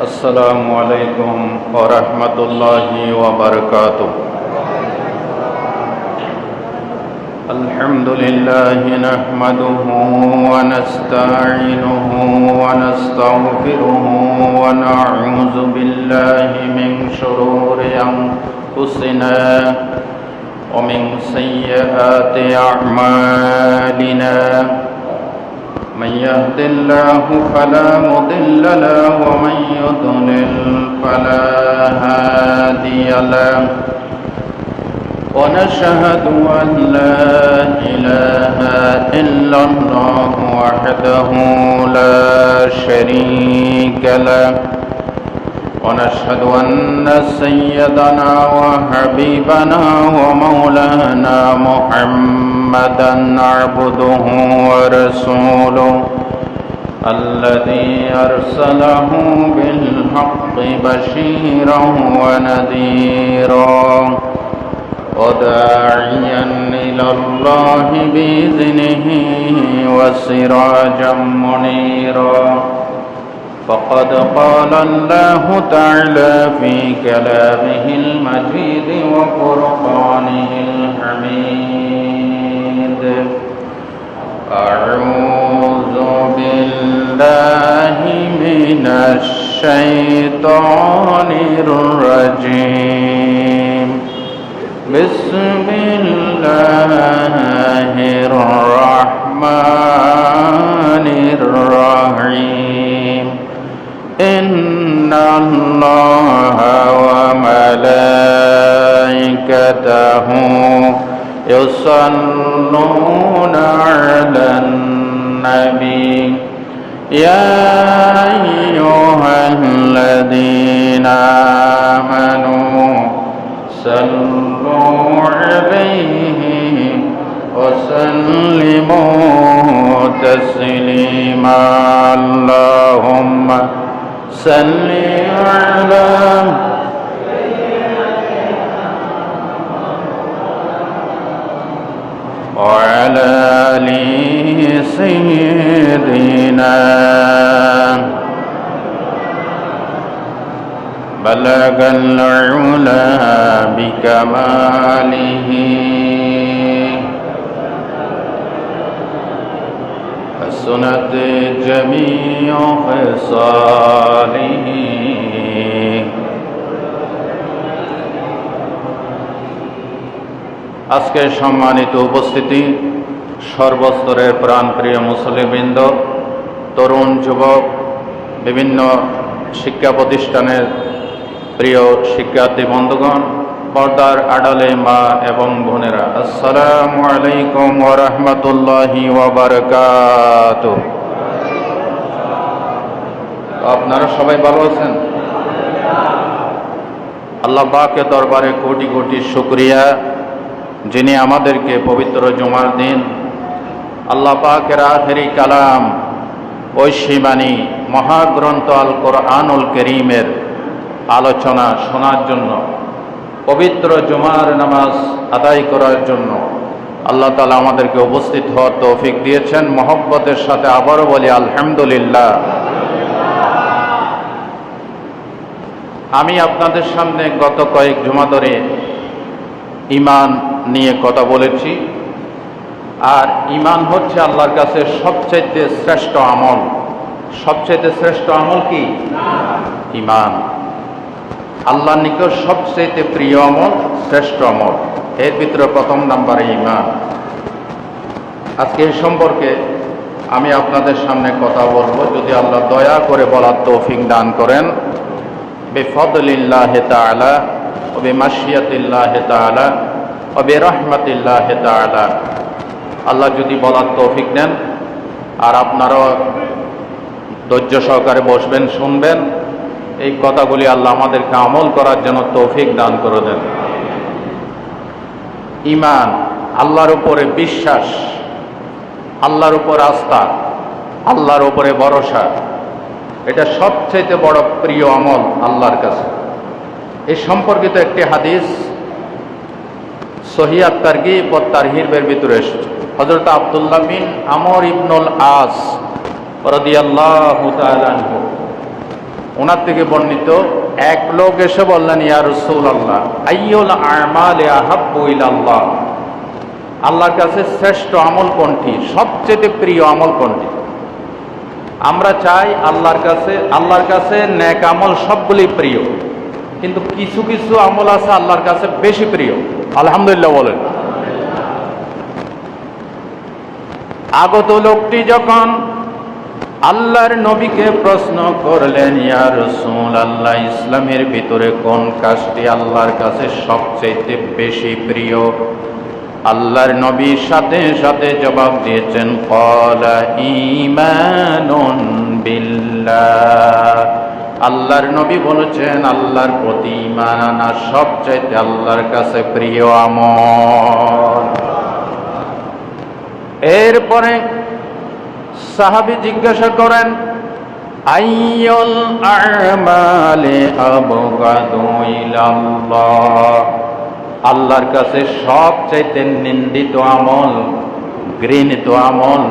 السلام عليكم ورحمة الله وبركاته. الحمد لله نحمده ونستعينه ونستغفره ونعوذ بالله من شرور أنفسنا ومن سيئات أعمالنا. من يهد الله فلا مضل له ومن يضلل فلا هادي له. ونشهد أن لا إله إلا الله وحده لا شريك له. ونشهد أن سيدنا وحبيبنا ومولانا محمدا عبده ورسوله الذي أرسله بالحق بشيرا ونذيرا وداعيا إلى الله بإذنه وسراجا منيرا. فقد قال الله تعالى في كلامه المجيد وفرقانه الحميد: أعوذ بالله من الشيطان الرجيم. بسم الله الرحمن الرحيم. إن الله وملائكته يصلون على النبي يا أيها الذين آمنوا صلوا عليه وسلموا تسليما. اللهم صل على وعلى آل سيدنا. بلغ العلا بكماله حسنت جميع خصاله. আজকে সম্মানিত উপস্থিতি, সর্বস্তরের প্রাণপ্রিয় মুসলিমবৃন্দ, তরুণ যুবক, বিভিন্ন শিক্ষা প্রতিষ্ঠানের প্রিয় শিক্ষার্থী বন্ধুগণ, পর্দার আড়ালে মা এবং বোনেরা, আসসালামু আলাইকুম ওয়া রাহমাতুল্লাহি ওয়া বারাকাতুহু। আপনারা সবাই ভালো আছেন? আল্লাহ পাকের দরবারে কোটি কোটি শুকরিয়া, যিনি আমাদেরকে পবিত্র জুমার দিন আল্লাহ পাকের আখেরি কালাম, ঐশী বাণী, মহাগ্রন্থ আল কোরআনুল কারীমের আলোচনা শোনার জন্য, পবিত্র জুমার নামাজ আদায় করার জন্য আল্লাহ তাআলা আমাদেরকে উপস্থিত হওয়ার তৌফিক দিয়েছেন। মহব্বতের সাথে আবারও বলি আলহামদুলিল্লাহ। আমি আপনাদের সামনে গত কয়েক জুমা ধরে ঈমান নিয়ে কথা বলেছি। আর ঈমান হচ্ছে আল্লাহর কাছে সবচাইতে শ্রেষ্ঠ আমল। সবচাইতে শ্রেষ্ঠ আমল কি? ঈমান। আল্লাহর নিকট সবচাইতে প্রিয় আমল, শ্রেষ্ঠ আমল, এর ভিতরে প্রথম নাম্বারে ঈমান। আজকে এই সম্পর্কে আমি আপনাদের সামনে কথা বলবো, যদি আল্লাহ দয়া করে বলার তৌফিক দান করেন। বিফদলিল্লাহি তাআলা ওয়া বিমাশিয়াতিল্লাহি তাআলা ওয়া বিরহমাতিল্লাহি তাআলা, আল্লাহ যদি বলার তৌফিক দেন আর আপনারাও ধৈর্য সহকারে বসবেন, শুনবেন, এই কথাগুলি আল্লাহ আমাদেরকে আমল করার জন্য তৌফিক দান করে দেন। ঈমান, আল্লাহর উপরে বিশ্বাস, আল্লাহর উপর আস্থা, আল্লাহর উপরে ভরসা, এটা সবচেয়ে বড় প্রিয় আমল আল্লাহর কাছে। এই সম্পর্কিত একটি হাদিস সহিহ তারগীব ও তারহিবের ভিতরে এসেছে। হযরত আব্দুল্লাহ বিন আমর ইবনুল আস রাদিয়াল্লাহু তাআলা আনহু ওনার থেকে বর্ণিত, এক লোক এসে বললেন, ইয়া রাসূলুল্লাহ, আইয়ুল আমালি আহাব্বু ইলাল্লাহ, আল্লাহর কাছে শ্রেষ্ঠ আমল কোনটি, সবচেয়ে প্রিয় আমল কোনটি? আমরা চাই আল্লাহর কাছে নেক আমল সবগুলি প্রিয়, কিন্তু কিছু কিছু আমল আছে আল্লাহর কাছে বেশি প্রিয়। আলহামদুলিল্লাহ বলেন। আগত লোকটি যখন আল্লাহর নবীকে প্রশ্ন করলেন, ইয়া রাসূলুল্লাহ, ইসলামের ভিতরে কোন কাজটি আল্লাহর কাছে সবচেয়ে বেশি প্রিয়? আল্লাহর নবী সাথে সাথে জবাব দিয়েছেন, ক্বালা ঈমানুন বিল্লাহ। আল্লাহর নবী বলেছেন, আল্লাহর প্রতি ঈমান আনা সবচাইতে আল্লাহর কাছে প্রিয় আমল। এরপরে সাহাবী জিজ্ঞাসা করেন, আইয়ুল আমালি আবগাদু ইলাল্লাহ, আল্লাহর কাছে সবচাইতে নিন্দিত আমল, ঘৃণিত আমল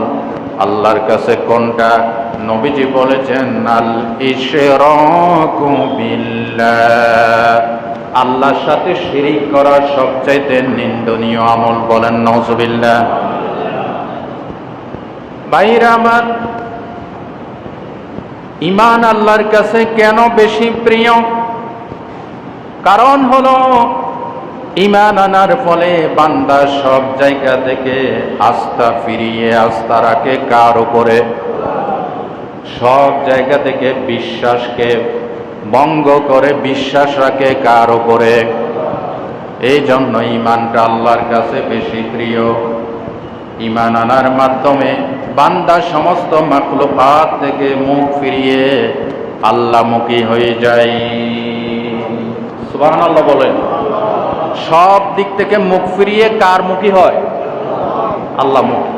আল্লাহর কাছে কোনটা? নবীজি বলেছেন, আল ইশরাকু বিল্লাহ, আল্লাহর সাথে শিরিক করা সবচাইতে নিন্দনীয় আমল। বলেন নাউজুবিল্লাহ। ভাইরা আমার, ঈমান আল্লাহর কাছে কেন বেশি প্রিয়? কারণ হলো, ঈমান আনার ফলে বান্দা সব জায়গা থেকে আস্থা ফিরিয়ে আস্থা রাখে কার উপরে? সব জায়গা থেকে বিশ্বাসকে ভঙ্গ করে বিশ্বাস রাখে কার উপরে? এই জন্য ঈমানটা আল্লাহর কাছে বেশি প্রিয়। ঈমান আনার মাধ্যমে বান্দা সমস্ত মাখলুকাত থেকে মুখ ফিরিয়ে আল্লাহমুখী হয়ে যায়। সুবহানাল্লাহ বলেন। সব দিক থেকে মুখ ফিরিয়ে কার মুখী হয়? আল্লাহমুখী।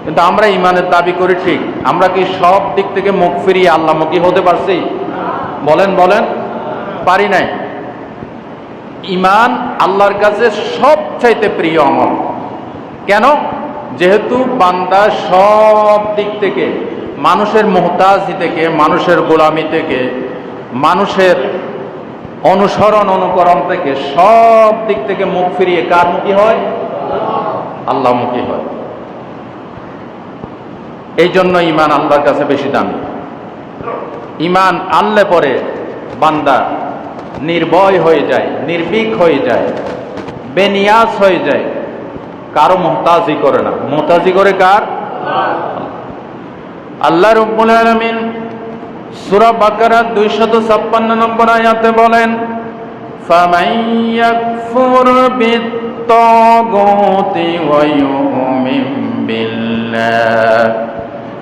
কিন্তু আমরা ঈমানের দাবি করি ঠিক, আমরা কি সব দিক থেকে মুখ ফিরিয়ে আল্লাহমুখী হতে পারছি? বলেন বলেন, পারি নাই। ঈমান আল্লাহর কাছে সবচাইতে প্রিয় আমল। কেন? যেহেতু বান্দা সব দিক থেকে, মানুষের মুহতাজি থেকে, মানুষের গোলামি থেকে, মানুষের অনুসরণ অনুকরণ থেকে, সব দিক থেকে মুখ ফিরিয়ে কার মুখী হয়? আল্লাহমুখী হয়। এই জন্য ঈমান আল্লাহর কাছে বেশি দামি। ঈমান আনলে পরে বান্দা নির্ভয় হয়ে যায়, নির্ভীক হয়ে যায়, বেনিয়াজ হয়ে যায়, কারো মুহতাজি করে না। মুহতাজি করে কার? আল্লাহ রাব্বুল আলামিন সূরা বাকারা 256 নম্বর আয়াতে বলেন, ফামান ইয়াকফুর বিত-তাগুতি ওয়া ইউমিন বিল্লাহ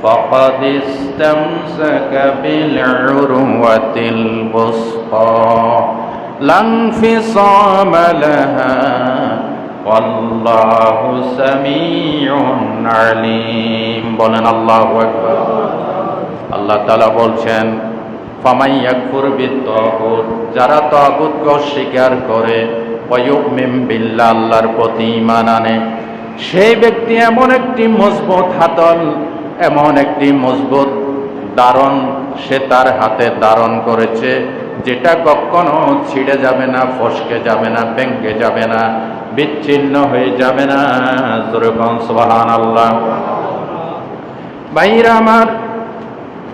ফাকাদ ইসতামসাকা বিল উরওয়াতিল বুসতা লা ইনফিসামা লাহা ওয়াল্লাহু সামিউন আলীম। বলেন আল্লাহু আকবার। আল্লাহ তাআলা বলছেন, ফামান ইয়াকফুর বিত-তাগুত, যারা তাগুতকে অস্বীকার করে, ওয়া ইউমিন বিল্লাহ, আল্লাহর প্রতি ঈমান আনে, সেই ব্যক্তি এমন একটি মজবুত হাতল, এমন একটি মজবুত দারণ সে তার হাতে ধারণ করেছে, যেটা কখনো ছিঁড়ে যাবে না, ফসকে যাবে না, ভেঙে যাবে না, বিচ্ছিন্ন হয়ে যাবে না। যেরকম সুবহানাল্লাহ। ভাইরা আমার,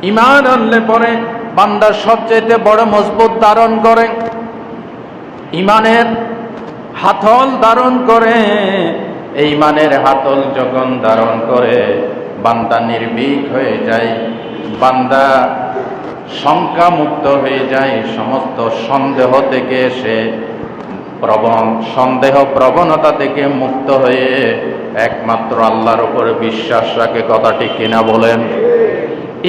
ঈমান আনলে পরে বান্দা সবচেয়ে বড় মজবুত ধারণ করে, ঈমানের হাতল ধারণ করে। এই ঈমানের হাতল যখন ধারণ করে বান্দা নির্ভীক হয়ে যায়, বান্দা শঙ্কা মুক্ত হয়ে যায়, সমস্ত সন্দেহ থেকে সে সন্দেহ প্রবণতা থেকে মুক্ত হয়ে একমাত্র আল্লাহর উপরে বিশ্বাস রাখে। কথা ঠিক কিনা বলেন?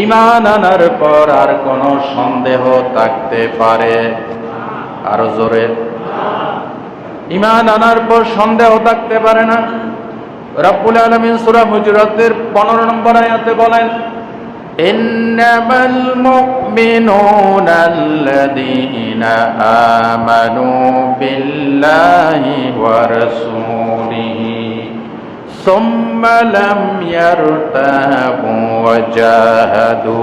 ঈমান আনার পর আর কোনো সন্দেহ থাকতে পারে? আরো জোরে। ঈমান আনার পর সন্দেহ থাকতে পারে না। রব্বুল আলামিন সূরা হুজুরাতের 15 নম্বর আয়াতে বলেন, ইন্নামাল মুমিনুনা আল্লাযীনা আমানু বিল্লাহি ওয়া রাসূলিহি সুম্মা লাম ইয়ারতাবু ওয়া জাহাদু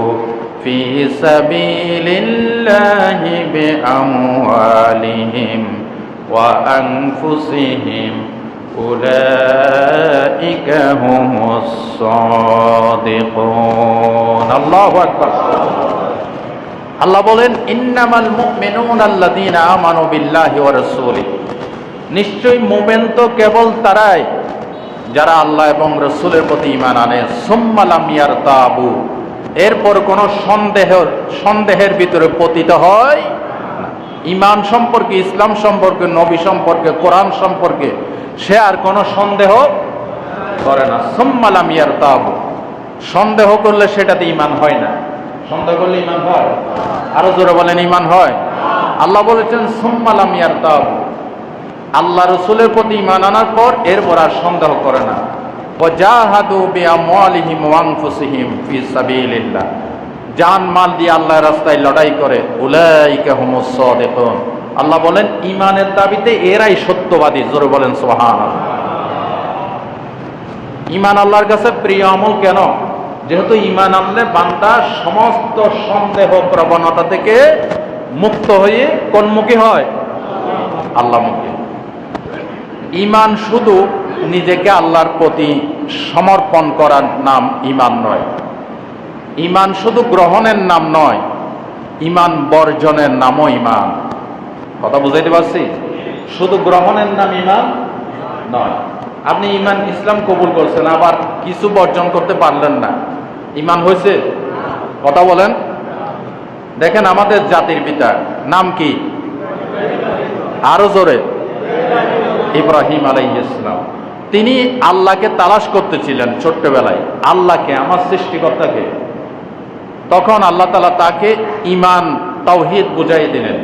ফি সাবিলিল্লাহি বিআমওয়ালিহিম ওয়া আনফুসিহিম উলাইকা হুমুস সাদিকুন। আল্লাহু আকবার। আল্লাহ বলেন, ইন্নামাল মুমিনুনা আল্লাযীনা আমানু বিল্লাহি ওয়া রাসূলিহি, নিশ্চয়ই মুমিন তো কেবল তারাই যারা আল্লাহ এবং রাসূলের প্রতি ঈমান আনে, সুম্মা লাম ইয়ারতাবু, এরপর কোন সন্দেহের ভিতরে পতিত হয় না। ঈমান সম্পর্কে, ইসলাম সম্পর্কে, নবী সম্পর্কে, কোরআন সম্পর্কে সে আর কোনো সন্দেহ করে না। সুম্মা লাম ইয়ারতাবু, সন্দেহ করলে সেটাতে ঈমান হয় না। সন্দেহ করলে ঈমান হয়? আরো জোরে বলেন, ঈমান হয়? আল্লাহ বলেছেন সুম্মা লাম ইয়ারতাবু, আল্লাহ রাসূলের প্রতি ঈমান আনার পর এরপর আর সন্দেহ করে না। ওয়াজাহাদু বিআমওয়ালিহিম ওয়া আনফুসিহিম ফি সাবিলিল্লাহ, জান মাল দিয়ে আল্লাহর রাস্তায় লড়াই করে, উলাইকা হুমুস সাদিকুন। আল্লাহ বলেন ঈমানের দাবিতে এরাই সত্যবাদী। জোরে বলেন সুবহানাল্লাহ। ঈমান আল্লাহর কাছে প্রিয় আমল কেন? যেহেতু ঈমান আনলে বান্দা সমস্ত সন্দেহ প্রবণতা থেকে মুক্ত হয়ে কোনমুখী হয়? আল্লাহমুখী। ঈমান শুধু নিজেকে আল্লাহর প্রতি সমর্পণ করার নাম ঈমান নয়। ঈমান শুধু গ্রহণের নাম নয়, ঈমান বর্জনের নামও ঈমান। কথা বুঝাইতে পারছি? শুধু গ্রহণের নাম ঈমান নয়। আপনি ঈমান, ইসলাম কবুল করছেন, আবার কিছু বর্জন করতে পারলেন না, ঈমান হয়েছে? কথা বলেন। দেখেন আমাদের জাতির পিতা নাম কি? আরো জোরে। ইব্রাহিম আলাইহিস সালাম। তিনি আল্লাহকে তালাশ করতেছিলেন ছোট্টবেলায়, আল্লাহকে, আমার সৃষ্টিকর্তাকে। তখন আল্লাহ তাআলা তাকে ঈমান, তাওহীদ বুঝাই দিলেন।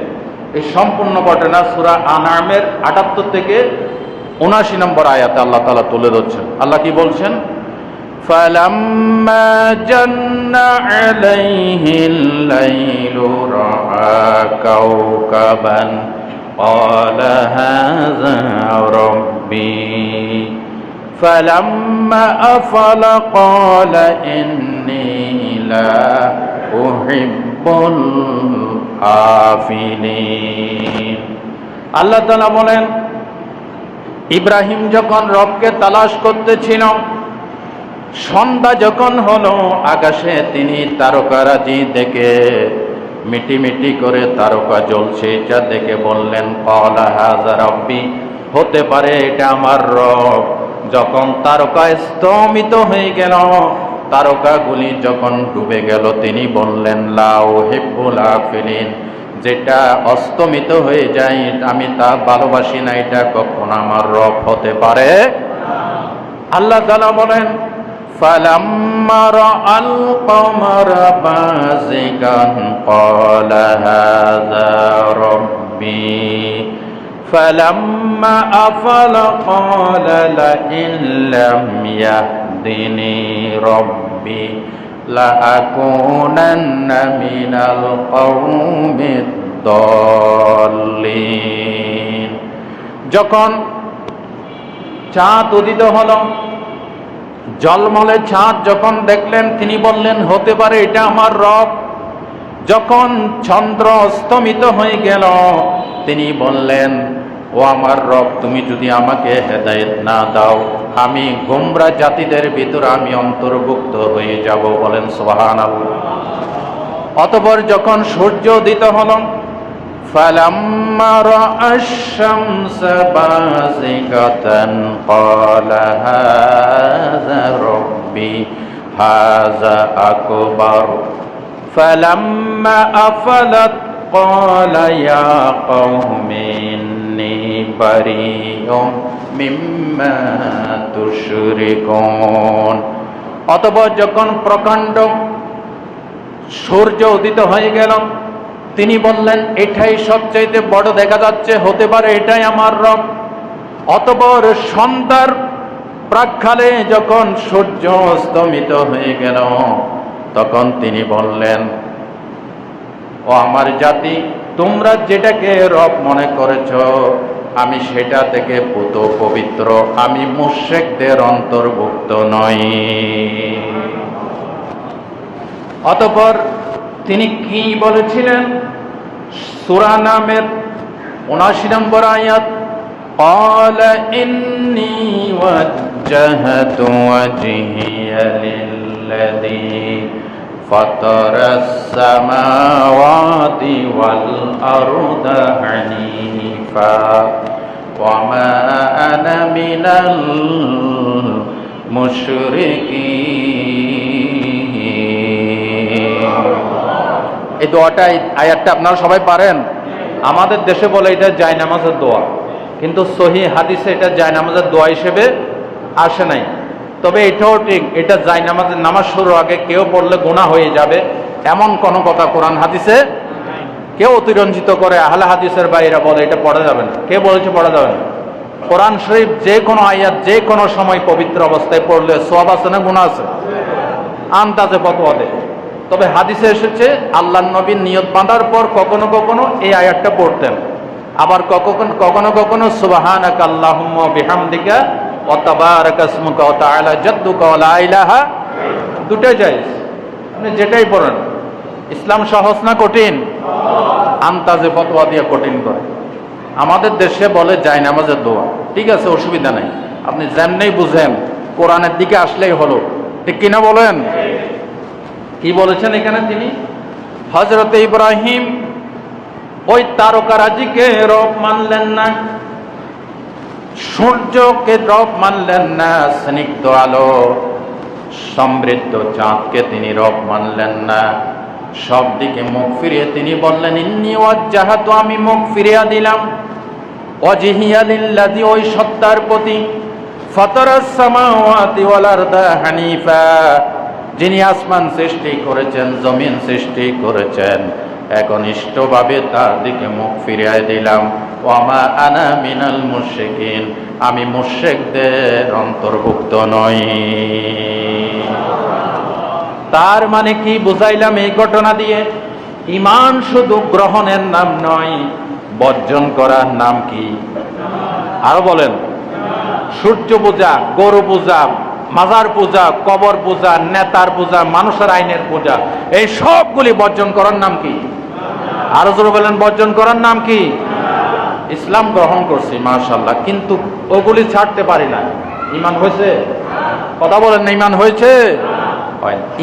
এই সম্পূর্ণ ঘটনা সূরা আনআমের ৭৮ থেকে ৭৯ নম্বর আয়াতে আল্লাহ তাআলা তুলে ধরছেন। আল্লাহ কি বলছেন? ফালাম্মা জান্না আলাইহিল লাইলু রাআ কাওকাবান ক্বালা হাযা রাব্বি ফালাম্মা আফালা ক্বালা ইন্নী লা উহিব্বুল আফিলিন। আল্লাহ তাআলা বলেন, ইব্রাহিম যখন রবকে তালাশ করতেছিল, সন্ধ্যা যখন হলো, আকাশে তিনি তারকারাজি দেখে, মিটিমিটি করে তারকা জ্বলছে, যা দেখে বললেন ক্বালা হাযা রাব্বি, হতে পারে এটা আমার রব। যখন তারকা স্তমিত হয়ে গেল, তারকাগুলি যখন ডুবে গেল, তিনি বললেন লা উহিব্বুল আফিলিন, যেটা অস্তমিত হয়ে যায় আমি তা ভালোবাসি না, এটা কখনো আমার রব হতে পারে। আল্লাহ তাআলা বলেন ফালাম্মা রাআল কমারা বাযিগান ক্বালা হাযা রাব্বি ফালাম্মা আফালা ক্বালা লা ইন লাম ইয়াহদিনি রাব্বি লাআকুনান্না মিনাল কওমিদ দাল্লিন। যখন চাঁদ উদিত হলো, জলমলে চাঁদ যখন দেখলেন, তিনি বললেন হতে পারে এটা আমার রব। যখন চন্দ্র অস্তমিত হয়ে গেল, তিনি বললেন ও আমার রব, তুমি যদি আমাকে হেদায়েত না দাও, আমি গোমরা জাতিদের ভিতর আমি অন্তর্ভুক্ত হয়ে যাব। বলেন সুবহানাল্লাহ। অতঃপর যখন সূর্য উদিত হলো, ফালাম্মা রাআশ শামসা বাযিগাতান ক্বালা হাযা রাব্বি হাযা আকবার ফালাম্মা আফালাত ক্বালা ইয়া কওমি ইন্নী বারিউম মিম্মা তুশরিকুন। অতঃপর যখন প্রকাণ্ড সূর্য উদিত হয়ে গেল, তিনি বললেন এটাই সবচাইতে বড় দেখা যাচ্ছে, হতে পারে এটাই আমার রব। অতঃপর সন্ধ্যার প্রাক্কালে যখন সূর্য অস্তমিত হয়ে গেল, তখন তিনি বললেন ও আমার জাতি, তোমরা যেটাকে রব মনে করেছ, আমি সেটা থেকে পুত পবিত্র, আমি মুশরিকদের অন্তর্ভুক্ত নই। অতঃপর তিনি কি বলেছিলেন? সূরা নামের ৭৯ নম্বর আয়াত, قال إني وجهت وجهي للذي فطر السماوات والأرض حنيفا وما أنا من المشركين। এই দোয়াটা, আয়াতটা আপনারা সবাই পারেন? আমাদের দেশে বলে এটা জায়নামাজের দোয়া, কিন্তু সহিহ হাদিসে এটা জায়নামাজের দোয়া হিসেবে আসে নাই। তবে এটাও ঠিক, এটা জায়নামাজের নামাজ শুরুর আগে কেউ পড়লে গুনাহ হয়ে যাবে এমন কোন কথা কোরআন হাদিসে কেউ অতিরঞ্জিত করে আহলে হাদিসের বাইরে বলে এটা পড়া যাবে না। কে বলেছে পড়া যাবে না? কোরআন শরীফ যে কোনো আয়াত যে কোনো সময় পবিত্র অবস্থায় পড়লে সওয়াব আছে না গুনাহ আছে? আন্দাজে ফতোয়া দেয়। তবে হাদিসে এসেছে আল্লাহর নবী নিয়ত বাঁধার পর কখনো কখনো এই আয়াতটা পড়তেন, আবার কখনো কখনো সুবহানাকা আল্লাহুম্মা বিহামদিকা ওয়া তাবারাকা ইসমুকা ওয়া তাআলা জাদ্দুকা ওয়া লা ইলাহা, দুটোই জায়েজ, আপনি যেটাই পড়েন। ইসলাম সহজ না কঠিন? আন্দাজে ফতোয়া দিয়ে কঠিন করে। আমাদের দেশে বলে জায়নামাজের দোয়া, ঠিক আছে, অসুবিধা নাই, আপনি যেমনেই বুঝেন, কোরআনের দিকে আসলেই হলো, ঠিক কিনা বলেন? কি বলেছেন এখানে তিনি? হযরত ইব্রাহিম ওই তারকারাজিকে রব মানলেন না, সূর্যকে রব মানলেন না, স্নিগ্ধ আলো সমৃদ্ধ চাঁদকে তিনি রব মানলেন না। সব দিকে মুখ ফিরিয়ে তিনি বললেন ইন্নী ওয়াজ্জাহাতু, আমি মুখ ফিরিয়ে দিলাম, ওয়াজহিয়া লিল্লাযী, ওই সত্তার প্রতি, ফাতারাস সামাওয়াতি ওয়াল আরদা হানিফা, যিনি আসমান সৃষ্টি করেছেন, জমিন সৃষ্টি করেছেন, একনিষ্ঠভাবে তার দিকে মুখ ফিরিয়ে দিলাম। ওয়ামা আনা মিনাল মুশরিকিন, আমি মুশরিকদের অন্তর্ভুক্ত নই। তার মানে কি বুঝাইলাম এই ঘটনা দিয়ে? ঈমান শুধু গ্রহণের নাম নয়, বর্জন করার নাম কি? আরো বলেন। সূর্য পূজা, গরু পূজা, মাজার পূজা, কবর পূজা, নেতার পূজা, মানুষের আইনের পূজা, এই সবগুলি বর্জন করার নাম কি? আরো জোরে বলেন, বর্জন করার নাম কি? ইসলাম গ্রহণ করছি মাশাআল্লাহ, কিন্তু ওগুলি ছাড়তে পারি না। ঈমান হয়েছে? কথা বলেন না, ঈমান হয়েছে?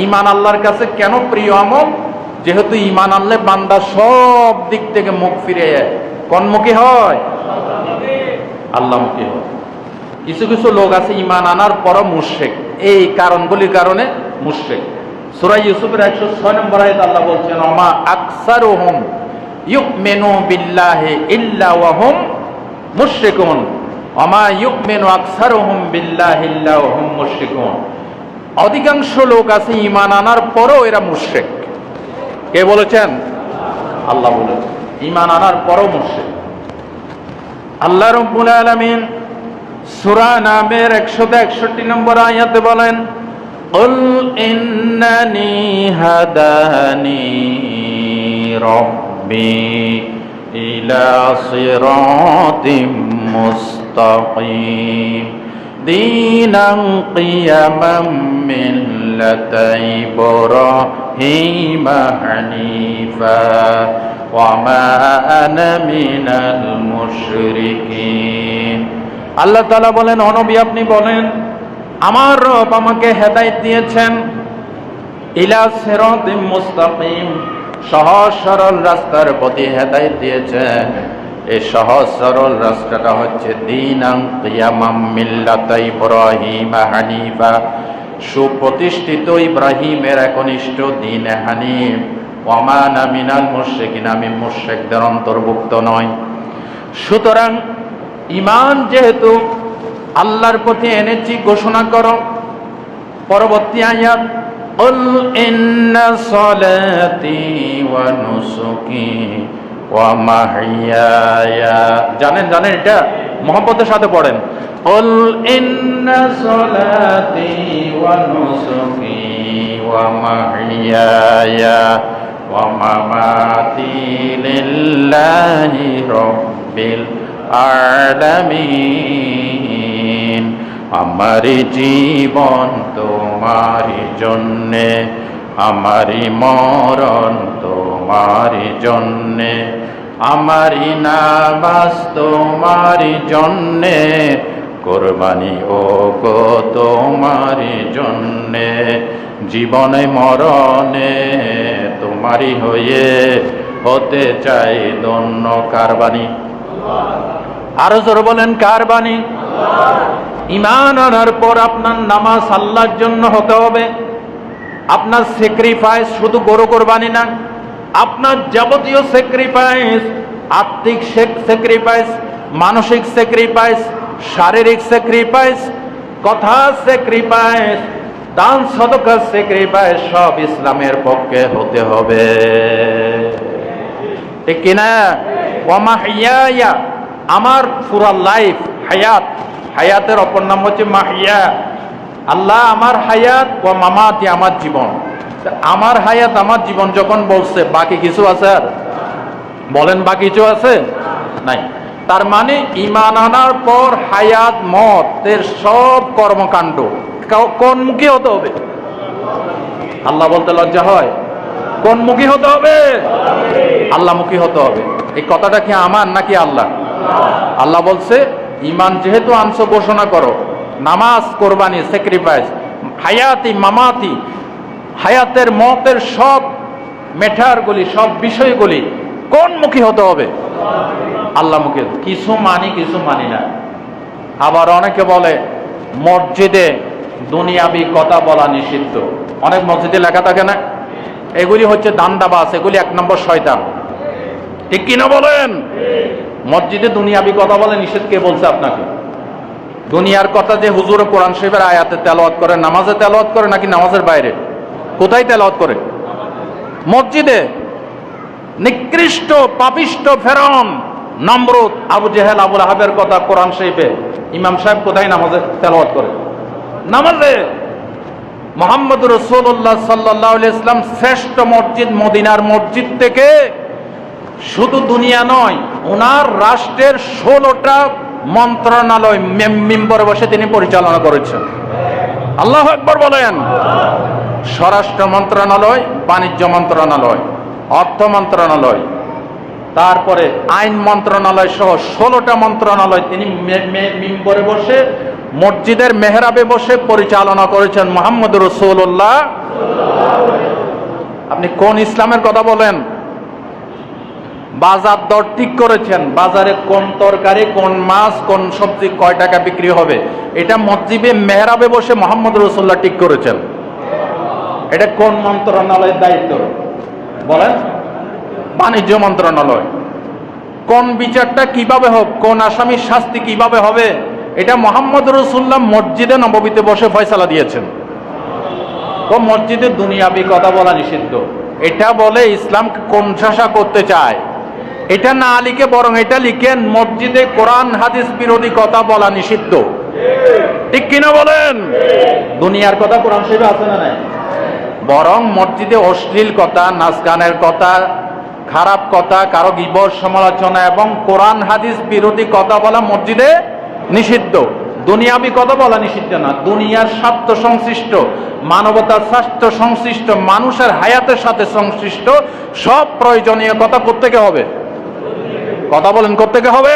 ঈমান আল্লাহর কাছে কেন প্রিয় আমল? যেহেতু ঈমান আনলে বান্দা সব দিক থেকে মুখ ফিরে কোনমুখী হয়? আল্লাহমুখী হয়। কিছু কিছু লোক আছে ঈমান আনার পরও মুশরিক, এই কারণগুলির কারণে মুশরিক। সূরা ইউসুফের 106 নম্বর আয়াতে আল্লাহ বলছেন ওমা আকসারুহুম ইউমিনু বিল্লাহি ইল্লা ওয়া হুম মুশরিকুন, ওমা ইউমিনু আকসারুহুম বিল্লাহি ইল্লা ওয়া হুম মুশরিকুন। অধিকাংশ লোক আছে ঈমান আনার পরও এরা মুশরিক। কে বলেছেন? আল্লাহ বলেছেন, ঈমান আনার পরও মুশরিক। আল্লাহ রাব্বুল আলামিন সূরা নামের 161 নম্বর আয়াতে বলেন কুল ইন্নানি হাদানি রাব্বি ইলা সিরাতিম মুস্তাকিম দীনান কিয়ামান মিল্লাতা ইব্রাহিম হানিফা ওয়া মা আনা মিনাল মুশরিকিন। আল্লাহ তাআলা বলেন, ও নবী আপনি বলেন, আমার রব আমাকে হেদায়েত দিয়েছেন ইলা সিরাতিম মুস্তাকিম, সহজ সরল রাস্তার প্রতি হেদায়েত দিয়েছেন। এই সহজ সরল রাস্তাটা হচ্ছে দীনান কিয়ামাম মিল্লাতা ইব্রাহিম হানিফা, সুপ্রতিষ্ঠিত ইব্রাহিমের একনিষ্ঠ দ্বীন হানিফ। ওয়া মা আনা মিনাল মুশরিকিন, আমি মুশরিকদের অন্তর্ভুক্ত নই। সুতরাং ঈমান যেহেতু আল্লাহর প্রতি এনেছি, ঘোষণা করো। পরবর্তী আয়াত কুল ইন্না সলাতি ওয়া নুসুকি ওয়া মাহইয়ায়া, জানেন এটা মুহাব্বতের সাথে পড়েন। কুল ইন্না সলাতি ওয়া নুসুকি ওয়া মাহইয়ায়া ওয়া মামাতি লিল্লাহি রাব্বিল আলামিন। আমার জীবন তোমার জন্যে, আমারি মরণ তোমারি জন্যে, আমারি নামাজ তোমারি জন্যে, কোরবানি ও গো তোমারি জন্যে, জীবনে মরণে তোমারি হয়ে হতে চাই ধন্য কারবানি। আরো জোরে বলেন কারবানি। ঈমান আনার পর আপনার নামাজ আল্লাহর জন্য হতে হবে। আপনার স্যাক্রিফাইস শুধু গরু কোরবানি না, আপনার যাবতীয় স্যাক্রিফাইস, আর্থিক স্যাক্রিফাইস, মানসিক স্যাক্রিফাইস, শারীরিক স্যাক্রিফাইস, কথা স্যাক্রিফাইস, দান সদকার স্যাক্রিফাইস, সব ইসলামের পক্ষে হতে হবে, ঠিক কিনা? ওয়া মাহইয়া, আমার পুরা লাইফ, হায়াত, হায়াতের অপর নাম হচ্ছে মাহিয়া। আল্লাহ আমার হায়াত ও মামাতি, আমার জীবন। আমার হায়াত আমার জীবন যখন বলছে, বাকি কিছু আছে? আর বলেন বাকি কিছু আছে? নাই। তার মানে ঈমান আনার পর হায়াত মতের সব কর্মকাণ্ড কোন মুখী হতে হবে? আল্লাহ বলতে লজ্জা হয়? কোন মুখী হতে হবে? আল্লাহমুখী হতে হবে। এই কথাটা কি আমার নাকি আল্লাহ? আল্লাহ বলছে ঈমান যেহেতু আনছো ঘোষণা করো, নামাজ, কোরবানি, স্যাক্রিফাইস, হায়াতি মামাতি, হায়াতের মতের সব ম্যাটারগুলি, সব বিষয়গুলি কোন মুখী হতে হবে? আল্লাহমুখী। কিছু মানি কিছু মানি না। আবার অনেকে বলে মসজিদে দুনিয়াবি কথা বলা নিষিদ্ধ। অনেক মসজিদে লেখা থাকে না, এগুলি হচ্ছে দান্দাবাজ, এগুলি এক নম্বর শয়তান, ঠিক কিনা বলেন? মসজিদে দুনিয়াবি কথা বলে নিষেধ কে বলছে আপনাকে? দুনিয়ার কথা যে হুজুর কোরআন শরীফের আয়াতে তেলাওয়াত করে, নামাজে তেলাওয়াত করে নাকি নামাজের বাইরে? কোথায় তেলাওয়াত করে? মসজিদে। নিকৃষ্ট পাপিষ্ট ফেরাউন, নমরুদ, আবু জেহেল, আবুল আহাবের কথা কোরআন শরীফে ইমাম সাহেব কোথায় নামাজে তেলাওয়াত করে? নামাজে। মুহাম্মদ রাসূলুল্লাহ সাল্লাল্লাহু আলাইহি ওয়াসাল্লাম শ্রেষ্ঠ মসজিদ মদিনার মসজিদ থেকে শুধু দুনিয়া নয়, ওনার রাষ্ট্রের 16টা মন্ত্রণালয় মেম্বরে বসে তিনি পরিচালনা করেছেন। আল্লাহু আকবার বলেন। স্বরাষ্ট্র মন্ত্রণালয়, বাণিজ্য মন্ত্রণালয়, অর্থ মন্ত্রণালয়, তারপরে আইন মন্ত্রণালয় সহ 16টা মন্ত্রণালয় তিনি মেম্বরে বসে, মসজিদের মেহরাবে বসে পরিচালনা করেছেন মুহাম্মদ রাসূলুল্লাহ। আপনি কোন ইসলামের কথা বলেন? বাজার দর ঠিক করেছেন, বাজারে কোন তরকারি, কোন মাছ, কোন সবজি কয় টাকা বিক্রি হবে, এটা মসজিদে মেহরাবে বসে মুহাম্মদ রাসূলুল্লাহ ঠিক করেছেন। এটা কোন মন্ত্রণালয়ের দায়িত্ব বলেন? বাণিজ্য মন্ত্রণালয়। কোন বিচারটা কিভাবে হোক, কোন আসামির শাস্তি কিভাবে হবে, এটা মুহাম্মদ রাসূলুল্লাহ মসজিদে নববীতে বসে ফয়সালা দিয়েছেন। তো মসজিদে দুনিয়াবি কথা বলা নিষিদ্ধ। এটা বলে ইসলামকে কোণঠাসা করতে চায়। এটা না লিখে বরং এটা লিখেন মসজিদে কোরআন হাদিস বিরোধী কথা বলা নিষিদ্ধ, ঠিক কিনা বলেন? দুনিয়ার কথা কোরআন শরীফে আছে না নাই? বরং মসজিদে অশ্লীল কথা, নাচ গানের কথা, খারাপ কথা, কারো গীবত, সমালোচনা এবং কোরআন হাদিস বিরোধী কথা বলা মসজিদে নিষিদ্ধ। দুনিয়াবি কথা বলা নিষিদ্ধ না। দুনিয়ার স্বার্থ সংশ্লিষ্ট, মানবতার স্বার্থ সংশ্লিষ্ট, মানুষের হায়াতের সাথে সংশ্লিষ্ট সব প্রয়োজনীয় কথা প্রত্যেকে হবে। কথা বলেন, প্রত্যেকে হবে।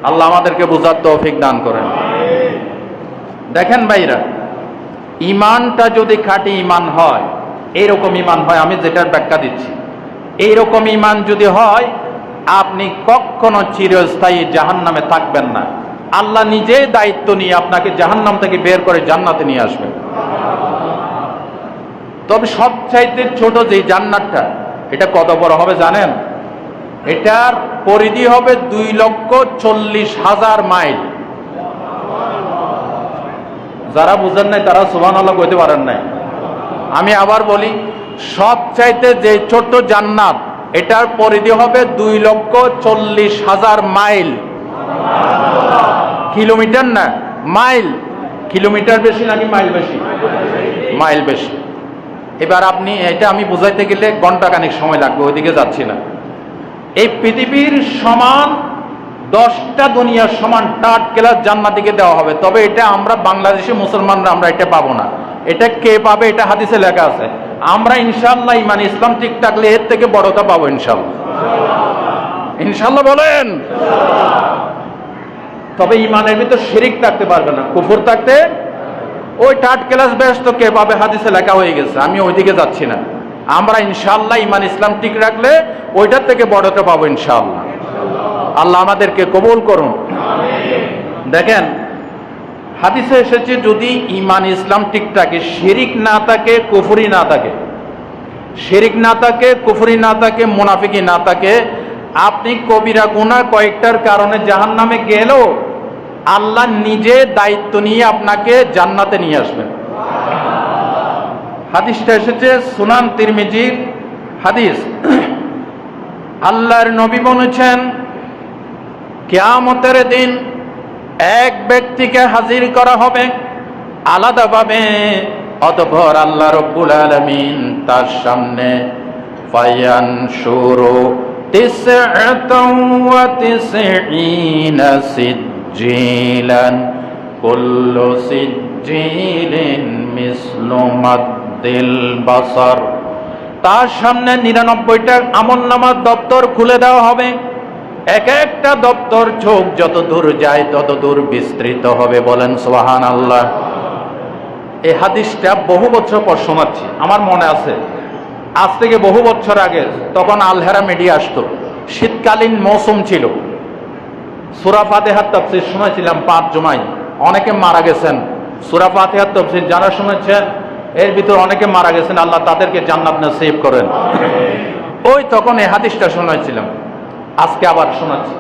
আল্লাহ আমাদেরকে বুঝার তৌফিক দান করেন। দেখেন ভাইরা, ইমানটা যদি খাঁটি ইমান হয়, এইরকম ইমান হয়, আমি যেটার ব্যাখ্যা দিচ্ছি, এইরকম ইমান যদি হয়, আপনি কখনো চিরস্থায়ী জাহান্নামে থাকবেন না। আল্লাহ নিজেই দায়িত্ব নিয়ে আপনাকে জাহান্নাম থেকে বের করে জান্নাতে নিয়ে আসবেন। তবে সবচাইতে ছোট যে জান্নাতটা, এটা কত বড় হবে জানেন? এটার পরিধি হবে 2,40,000 মাইল। যারা বুঝেন নাই তারা সুবহানাল্লাহ কইতে পারেন নাই। আমি আবার বলি, সবচাইতে যে ছোট জান্নাত, এটার পরিধি হবে 2,40,000 মাইল। কিলোমিটার না, মাইল। কিলোমিটার বেশি নাকি মাইল বেশি? মাইল বেশি। এবার আপনি এটা আমি বুঝাইতে গেলে ঘন্টাখানিক সময় লাগবে, ওইদিকে যাচ্ছি না। এই পৃথিবীর সমান 10টা দুনিয়ার সমান টাট ক্লাস জান্নাতীকে দেওয়া হবে, তবে এটা আমরা বাংলাদেশি মুসলমানরা আমরা এটা পাবো না। এটা কে পাবে? এটা হাদিসে লেখা আছে। আমরা ইনশাআল্লাহ ইমান ইসলাম ঠিক থাকলে এর থেকে বড়টা পাবো ইনশাআল্লাহ। ইনশাআল্লাহ বলেন। তবে ইমানের ভিতর শিরিক থাকতে পারবে না, কুফর থাকতে। ওই থার্ড ক্লাস ব্যাচ তো কে পাবে? হাদিসে লেখা হয়ে গেছে, আমি ওইদিকে যাচ্ছি না। আমরা ইনশাআল্লাহ ইমান ইসলাম ঠিক রাখলে ওইটার থেকে বড়টা পাবো ইনশাআল্লাহ। আল্লাহ আমাদেরকে কবুল করুন। দেখেন হাদিসে এসেছে যদি ইমান ইসলাম ঠিক থাকে, শিরিক না থাকে, কুফরি না থাকে, শিরিক না থাকে, কুফরি না থাকে, মুনাফিকি না থাকে, আপনি কবিরা গুনাহ কয়েকটার কারণে জাহান্নামে গেলেও আল্লাহ নিজে দায়িত্ব নিয়ে আপনাকে জান্নাতে নিয়ে আসবেন। হাদিসটা এসেছে সুনান তিরমিজির হাদিস। আল্লাহর নবী বলেছেন কিয়ামতের দিন এক ব্যক্তিকে হাজির করা হবে আলাদাভাবে, অতঃপর আল্লাহ রাব্বুল আলামিন তার সামনে ফায়ানশুরু তিসআতান ওয়া তিসঈনা সিজ্জিলান কুল্লু সিজ্জিলিন মিসলু মাদ্দিল বাসার। তার সামনে 99টা আমলনামার দপ্তর খুলে দেওয়া হবে। এক একটা দপ্তর চোখ যত দূর যায় তত দূর বিস্তৃত হবে। বলেন সুবহানাল্লাহ। এই হাদিসটা বহু বছর পর শোনাচ্ছি, আমার মনে আছে আজ থেকে বহু বছর আগে। তখন আলহেরা মিডিয়া আসতো, শীতকালীন মৌসুম ছিল। সূরা ফাতিহার তাফসীর শুনেছিলাম 5 জুমায়। অনেকে মারা গেছেন সূরা ফাতিহার তাফসীর যারা শুনেছেন, এর ভিতর অনেকে মারা গেছেন, আল্লাহ তাদেরকে জান্নাত নসিব করেন। ওই তখন এই হাদিসটা শুনেছিলাম, আজকে আবার শোনাচ্ছি।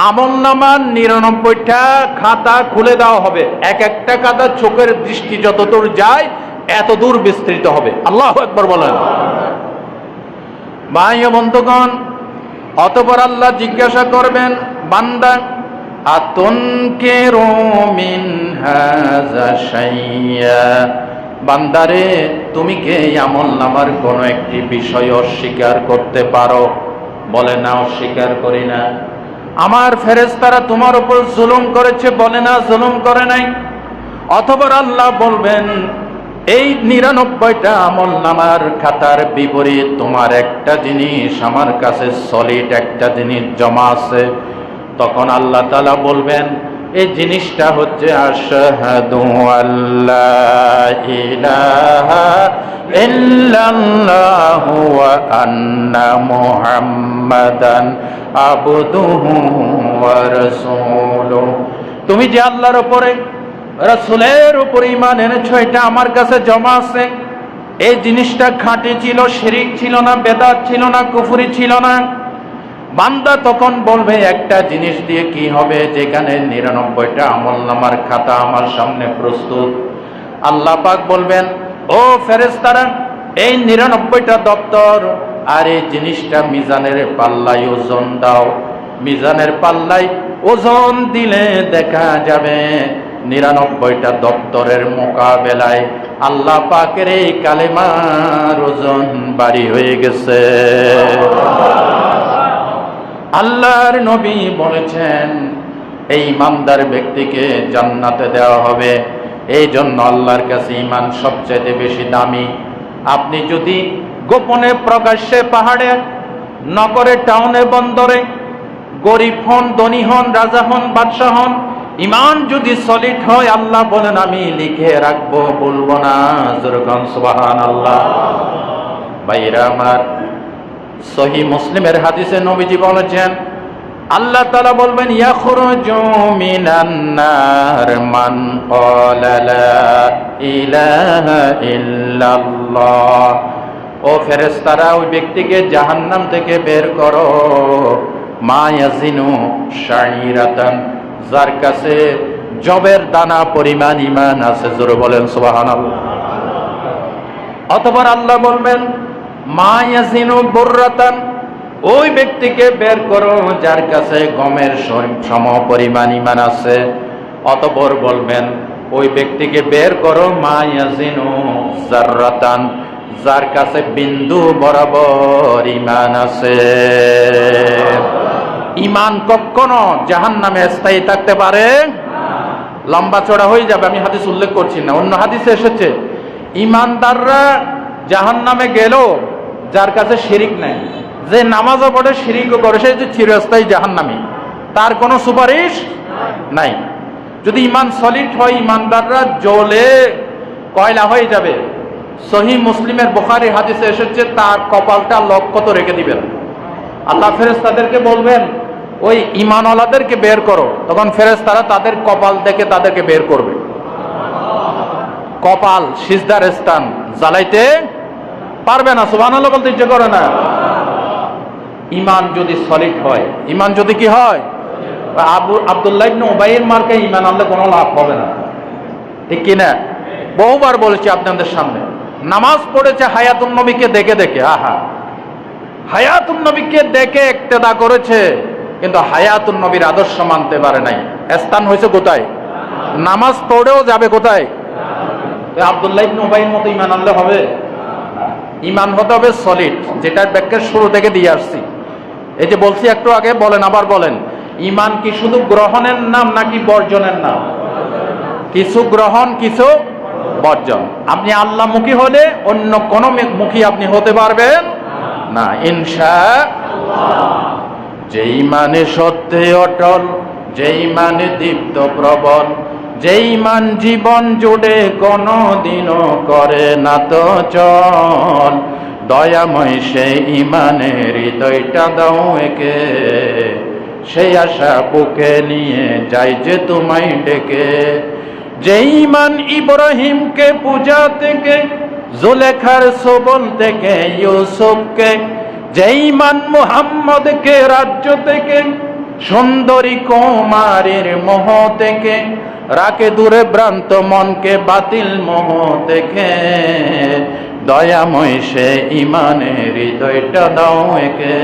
আমলনামার 99টা খাতা খুলে দেওয়া হবে। এক একটা খাতা চোখের দৃষ্টি যত দূর যায় এত দূর বিস্তৃত হবে। আল্লাহু আকবার বলেন। ভাই ও বন্ধুগণ, অতঃপর আল্লাহ জিজ্ঞাসা করবেন বান্দা আতুনকিরু মিন হাযা শাইয়্যা, বান্দারে তুমি কি এই আমলনামার কোন একটি বিষয় অস্বীকার করতে পারো? বলে না, অস্বীকার করি না। আমার ফেরেশতারা তোমার উপর জুলুম করেছে? বলে না, জুলুম করে নাই। অতঃপর আল্লাহ বলবেন এই 99টা আমলনামার খাতার বিপরীত তোমার একটা জিনিস আমার কাছে সলিড একটা জিনিস জমা আছে। তখন আল্লাহ তাআলা বলবেন এই জিনিসটা হচ্ছে আশহাদু আল্লা ইলাহা ইল্লাল্লাহু ওয়া আন্না মুহাম্মাদান আবদুহু ওয়া রাসূলুহু। তুমি যে আল্লাহর উপরে রাসূলের উপরে ঈমান এনেছো এটা আমার কাছে জমা আছে। এই জিনিসটা খাঁটি ছিল, শিরিক ছিল না, বেদাত ছিল না, কুফরি ছিল না। বান্দা তখন বলবে একটা জিনিস দিয়ে কি হবে, যেখানে 99টা আমলনামার খাতা আমার সামনে প্রস্তুত। আল্লাহ পাক বলবেন ও ফেরেশতারা এই 99টা দপ্তর আর এই জিনিসটা মিজানের পাল্লায় ওজন দাও। মিজানের পাল্লায় ওজন দিলে দেখা যাবে 99টা দপ্তরের মোকাবেলায় আল্লাহ পাকের এই কালেমার ওজন ভারী হয়ে গেছে। আল্লাহর নবী বলেছেন এই ইমানদার ব্যক্তিকে জান্নাতে দেওয়া হবে। এই জন্য আল্লাহর কাছে ঈমান সবচেয়ে বেশি দামি। আপনি যদি গোপনে প্রকাশ্যে পাহাড়ে, নগরে, টাউনে, বন্দরে, গরিব হন, ধনী হন, রাজা হন, বাদশাহ হন, ঈমান যদি সলিড হয় আল্লাহ বলেন আমি লিখে রাখবো, বলবো না। যেরকম সুবহানাল্লাহ। ভাইরা আমার, সহিহ মুসলিমের হাদিসে নবীজি বলেছেন আল্লাহ তাআলা বলবেন ইয়াখরুজু মিনান নার মান ক্বালা লা ইলাহা ইল্লাল্লাহ। ও ফেরেশতারা ওই ব্যক্তিকে জাহান্নাম থেকে বের করো। মা ইয়াজিনু শাইরাতান, যার কাছে জবের দানা পরিমাণ ঈমান আছে। জোরে বলেন সুবহানাল্লাহ। অতঃপর আল্লাহ বলবেন মা ইয়াজিনু বুররাতান, ওই ব্যক্তিকে বের করো যার কাছে গমের সম পরিমাণ ঈমান আছে। অতঃপর বলবেন ওই ব্যক্তিকে বের করো মা ইয়াজিনু যাররাতান, যার কাছে বিন্দু বরাবর ঈমান আছে। ঈমান কখনো জাহান্নামে স্থায়ী থাকতে পারে? লম্বা চড়া হয়ে যাবে। আমি হাদিস উল্লেখ করছি না, অন্য হাদিসে এসেছে ইমানদাররা জাহান্নামে গেল যার কাছে শিরিক নাই, যে নামাজও পড়ে শিরিকও করে, সে যে চিরস্থায়ী জাহান্নামী, তার কোনো সুপারিশ নাই। যদি ইমান সলিড হয়, ইমানদাররা জ্বলে কয়লা হয়ে যাবে। সহিহ মুসলিমের বুখারী হাদিসে এসেছে, তার কপালটা লক্ষ্যত রেখে দিবেন। আল্লাহ ফেরেশতাদেরকে বলবেন ওই ঈমানওয়ালাদেরকে বের করো, তখন ফেরেশতারা তাদের কপাল থেকে তাদেরকে বের করবে। কপাল সিজদার স্থান জ্বালাইতে পারবে না। সুবহানাল্লাহ বলতে ইচ্ছে করে না। ঈমান যদি সলিড হয়, ঈমান যদি কি হয়, আব্দুল্লাহ ইবনে উবাইয়ের মার্কে ঈমান আনলে কোনো লাভ হবে না, ঠিক কি না? বহুবার বলেছি আপনাদের সামনে, নামাজ পড়েছে হায়াতুন নবীকে দেখে দেখে, আহা, হায়াতুন নবীকে দেখে ইক্তেদা করেছে, কিন্তু হায়াতুন নবীর আদর্শ মানতে পারে নাই। স্থান হয়েছে কোথায়? নামাজ পড়েও যাবে কোথায়? আব্দুল্লাহ ইবনে উবাইয়ের মতো ঈমান আনলে হবে? ঈমান হতে হবে সলিড, যেটার ব্যাখ্যা শুরু থেকে দিয়ে আসছি। এই যে বলছি একটু আগে, বলেন আবার বলেন, ঈমান কি শুধু গ্রহণের নাম নাকি বর্জনের নাম? কিছু গ্রহণ কিছু বর্জন। আপনি আল্লাহমুখী হলে অন্য কোন মুখী আপনি হতে পারবেন না ইনশাআল্লাহ। যেই মানে সত্যে অটল, যেই মানে দীপ্ত প্রবল, যেই মান জীবন জুড়ে কোনদিনও করে না তো চল, দয়াময় সেই ঈমানের হৃদয়টা দাও একে, সেই আশা বুকে নিয়ে যাই যে তোমায় ডেকে। যেই মান ইব্রাহিমকে পূজা থেকে, জুলেখার সবল থেকে ইউসুফকে, যেই মান মুহাম্মদকে রাজ্য থেকে, সুন্দরী কুমারীর মোহ থেকে, রাখে দূরে ভ্রান্ত মনকে বাতিল মোহ থেকে, দয়াময় সে ঈমানের হৃদয়টা দাও একে,